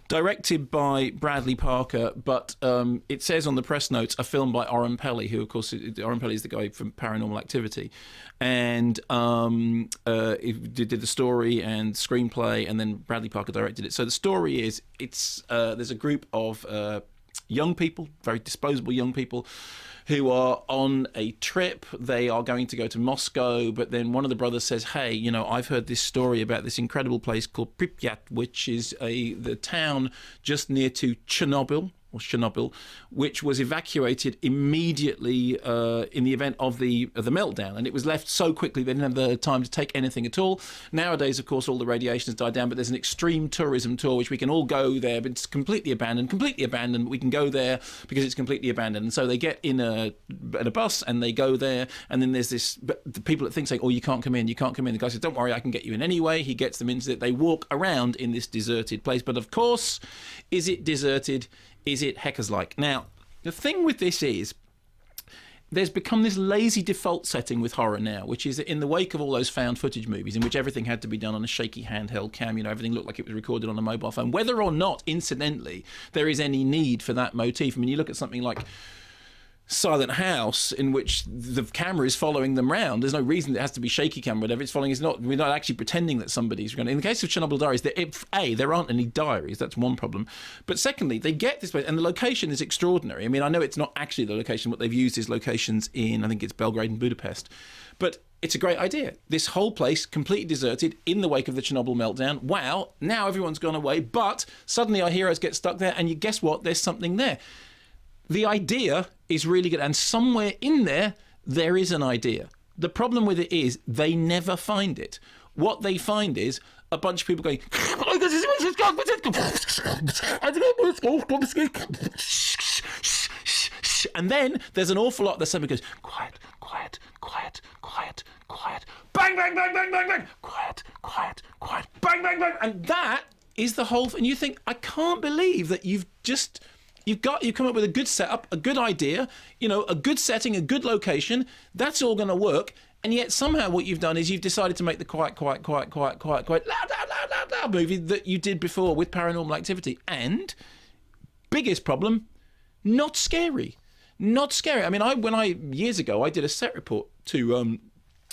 directed by Bradley Parker, but it says on the press notes a film by Oren Peli, who, of course, Oren Peli is the guy from Paranormal Activity, and he did the story and screenplay, and then Bradley Parker directed it. So the story is, there's a group of young people, very disposable young people, who are on a trip. They are going to go to Moscow, but then one of the brothers says, hey, you know, I've heard this story about this incredible place called Pripyat, which is the town just near to Chernobyl, which was evacuated immediately in the event of the meltdown, and it was left so quickly they didn't have the time to take anything at all. Nowadays, of course, all the radiation has died down, but there's an extreme tourism tour which we can all go there, but it's completely abandoned. But we can go there because it's completely abandoned. And so they get in a bus and they go there, and then there's this, but the people that think saying, oh, you can't come in. The guy says, don't worry, I can get you in anyway. He gets them into it. They walk around in this deserted place, but of course, is it deserted? Is it Heckers-like? Now, the thing with this is, there's become this lazy default setting with horror now, which is that in the wake of all those found footage movies in which everything had to be done on a shaky handheld cam, you know, everything looked like it was recorded on a mobile phone, whether or not, incidentally, there is any need for that motif. I mean, you look at something like Silent House, in which the camera is following them round. There's no reason it has to be shaky cam, whatever it's following. We're not actually pretending that somebody's going. In the case of Chernobyl Diaries, there aren't any diaries. That's one problem. But secondly, they get this place, and the location is extraordinary. I mean, I know it's not actually the location. What they've used is locations in, I think it's Belgrade and Budapest. But it's a great idea. This whole place completely deserted in the wake of the Chernobyl meltdown. Wow, now everyone's gone away, but suddenly our heroes get stuck there, and you guess what? There's something there. The idea is really good, and somewhere in there is an idea. The problem with it is they never find it. What they find is a bunch of people going, and then there's an awful lot that somebody goes, quiet, quiet, quiet, quiet, quiet, bang, bang, bang, bang, bang, bang, quiet, quiet, quiet, bang, bang, bang, and that is the whole thing. And you think, I can't believe that you've come up with a good setup, a good idea, you know, a good setting, a good location. That's all going to work. And yet somehow what you've done is you've decided to make the quiet, loud movie that you did before with Paranormal Activity. And biggest problem, not scary. Not scary. I mean, years ago, I did a set report to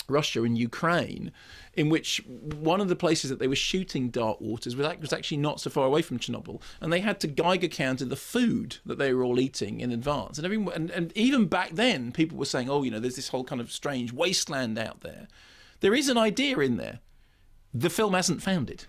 Russia and Ukraine, in which one of the places that they were shooting Dark Waters was actually not so far away from Chernobyl, and they had to Geiger counter the food that they were all eating in advance. And even back then, people were saying, oh, you know, there's this whole kind of strange wasteland out there. There is an idea in there. The film hasn't found it.